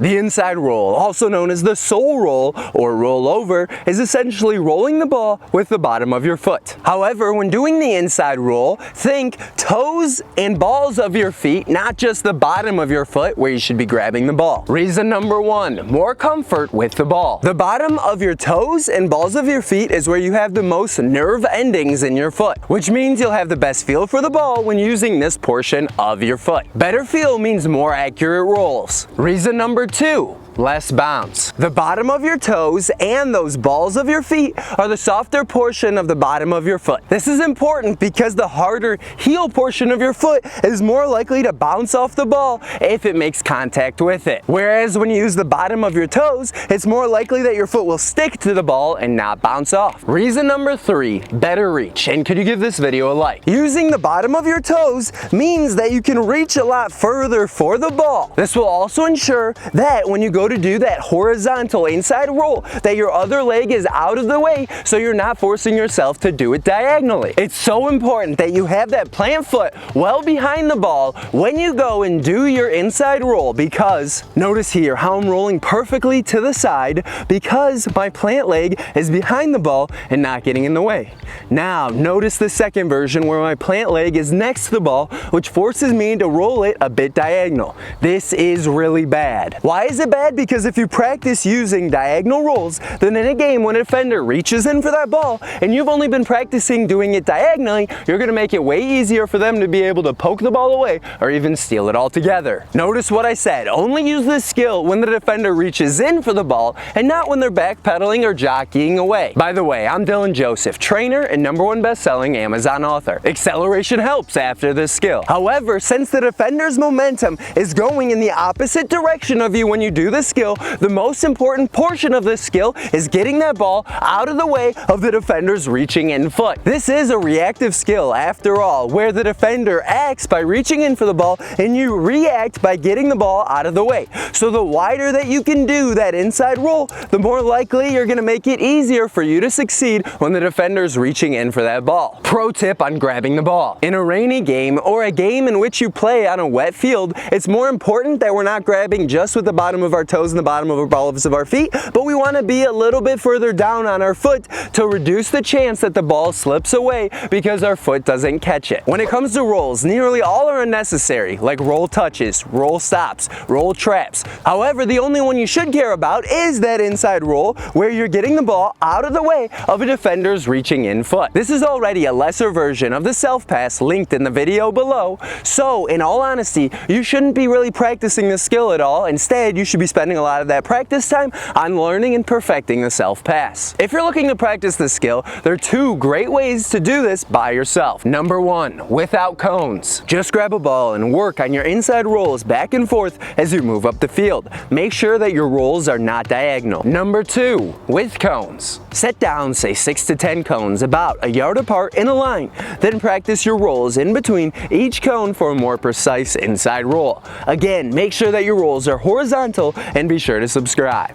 The inside roll, also known as the sole roll or roll over, is essentially rolling the ball with the bottom of your foot. However, when doing the inside roll, think toes and balls of your feet, not just the bottom of your foot where you should be grabbing the ball. Reason number 1, more comfort with the ball. The bottom of your toes and balls of your feet is where you have the most nerve endings in your foot, which means you'll have the best feel for the ball when using this portion of your foot. Better feel means more accurate rolls. Reason number 2, less bounce. The bottom of your toes and those balls of your feet are the softer portion of the bottom of your foot. This is important because the harder heel portion of your foot is more likely to bounce off the ball if it makes contact with it. Whereas when you use the bottom of your toes, it's more likely that your foot will stick to the ball and not bounce off. Reason number 3, better reach. And could you give this video a like? Using the bottom of your toes means that you can reach a lot further for the ball. This will also ensure that when you go to do that horizontal inside roll, that your other leg is out of the way so you're not forcing yourself to do it diagonally. It's so important that you have that plant foot well behind the ball when you go and do your inside roll, because notice here how I'm rolling perfectly to the side because my plant leg is behind the ball and not getting in the way. Now notice the second version where my plant leg is next to the ball, which forces me to roll it a bit diagonal. This is really bad. Why is it bad? Because if you practice using diagonal rolls, then in a game when a defender reaches in for that ball and you've only been practicing doing it diagonally, you're going to make it way easier for them to be able to poke the ball away or even steal it altogether. Notice what I said, only use this skill when the defender reaches in for the ball and not when they're backpedaling or jockeying away. By the way, I'm Dylan Joseph, trainer and #1 best-selling Amazon author. Acceleration helps after this skill. However, since the defender's momentum is going in the opposite direction of you when you do this skill, the most important portion of this skill is getting that ball out of the way of the defender's reaching in foot. This is a reactive skill after all, where the defender acts by reaching in for the ball and you react by getting the ball out of the way. So the wider that you can do that inside roll, the more likely you're going to make it easier for you to succeed when the defender's reaching in for that ball. Pro tip on grabbing the ball. In a rainy game or a game in which you play on a wet field, it's more important that we're not grabbing just with the bottom of our toes and the bottom of our balls of our feet, but we want to be a little bit further down on our foot to reduce the chance that the ball slips away because our foot doesn't catch it. When it comes to rolls, nearly all are unnecessary, like roll touches, roll stops, roll traps. However, the only one you should care about is that inside roll where you're getting the ball out of the way of a defender's reaching in foot. This is already a lesser version of the self pass linked in the video below, so in all honesty, you shouldn't be really practicing this skill at all. Instead, you should be spending a lot of that practice time on learning and perfecting the self pass. If you're looking to practice this skill, there are 2 great ways to do this by yourself. Number 1, without cones. Just grab a ball and work on your inside rolls back and forth as you move up the field. Make sure that your rolls are not diagonal. Number 2, with cones. Set down say 6 to 10 cones about a yard apart in a line. Then practice your rolls in between each cone for a more precise inside roll. Again, make sure that your rolls are horizontal and be sure to subscribe.